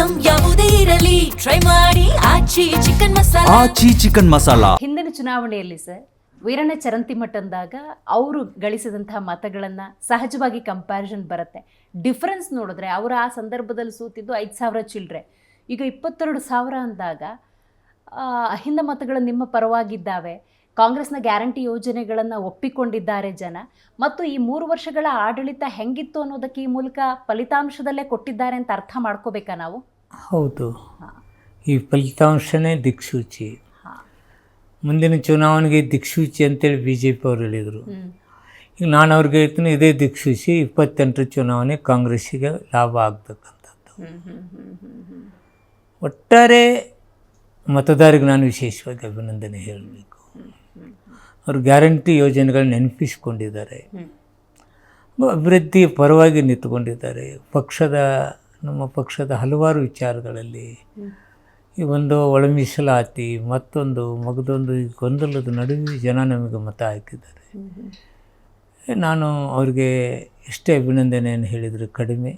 Item ಯಾವುದೇ ಇರಲಿ try ಮಾಡಿ ಆಚಿ ಚಿಕನ್ ಮಸಾಲಾ. ಆಚಿ ಚಿಕನ್ ಮಸಾಲಾ. ಹಿಂದಿನ ಚುನಾವಣೆಯಲ್ಲಿ ಸರ್ ವೀರಣ್ಣ ಚರಂತಿಮಠ್ ಅಂದಾಗ ಅವರು ಗಳಿಸಿದಂತಹ ಮತಗಳನ್ನು ಸಹಜವಾಗಿ ಕಂಪ್ಯಾರಿಸನ್ ಬರುತ್ತೆ. ಡಿಫ್ರೆನ್ಸ್ ನೋಡಿದ್ರೆ ಅವರು ಆ ಸಂದರ್ಭದಲ್ಲಿ ಸೂತಿದ್ದು 5,000 ಚಿಲ್ಲರೆ, ಈಗ 22,000 ಅಂದಾಗ ಅಹಿಂದ ಮತಗಳು ನಿಮ್ಮ ಪರವಾಗಿದ್ದಾವೆ. ಕಾಂಗ್ರೆಸ್ನ ಗ್ಯಾರಂಟಿ ಯೋಜನೆಗಳನ್ನು ಒಪ್ಪಿಕೊಂಡಿದ್ದಾರೆ ಜನ, ಮತ್ತು ಈ 3 ವರ್ಷಗಳ ಆಡಳಿತ ಹೆಂಗಿತ್ತು ಅನ್ನೋದಕ್ಕೆ ಈ ಮೂಲಕ ಫಲಿತಾಂಶದಲ್ಲೇ ಕೊಟ್ಟಿದ್ದಾರೆ ಅಂತ ಅರ್ಥ ಮಾಡ್ಕೋಬೇಕಾ ನಾವು? ಹೌದು, ಈ ಫಲಿತಾಂಶನೇ ದಿಕ್ಸೂಚಿ. ಮುಂದಿನ ಚುನಾವಣೆಗೆ ದಿಕ್ಸೂಚಿ ಅಂತೇಳಿ BJP ಅವರು ಹೇಳಿದರು. ಈಗ ನಾನು ಅವ್ರಿಗೆ ಹೇಳ್ತೀನಿ, ಇದೇ ದಿಕ್ಸೂಚಿ. 28ರ ಚುನಾವಣೆ ಕಾಂಗ್ರೆಸ್ಸಿಗೆ ಲಾಭ ಆಗ್ತಕ್ಕಂಥದ್ದು. ಒಟ್ಟಾರೆ ಮತದಾರರಿಗೆ ನಾನು ವಿಶೇಷವಾಗಿ ಅಭಿನಂದನೆ ಹೇಳಬೇಕು. ಅವರು ಗ್ಯಾರಂಟಿ ಯೋಜನೆಗಳನ್ನ ನೆನಪಿಸಿಕೊಂಡಿದ್ದಾರೆ, ಅಭಿವೃದ್ಧಿ ಪರವಾಗಿ ನಿಂತುಕೊಂಡಿದ್ದಾರೆ. ನಮ್ಮ ಪಕ್ಷದ ಹಲವಾರು ವಿಚಾರಗಳಲ್ಲಿ ಈ ಒಂದು ಒಳ ಮೀಸಲಾತಿ ಮತ್ತೊಂದು ಮಗದೊಂದು ಈ ಗೊಂದಲದ ನಡುವೆ ಜನ ನಮಗೆ ಮತ ಹಾಕಿದ್ದಾರೆ. ನಾನು ಅವರಿಗೆ ಎಷ್ಟೇ ಅಭಿನಂದನೆಯನ್ನು ಹೇಳಿದರೆ ಕಡಿಮೆ.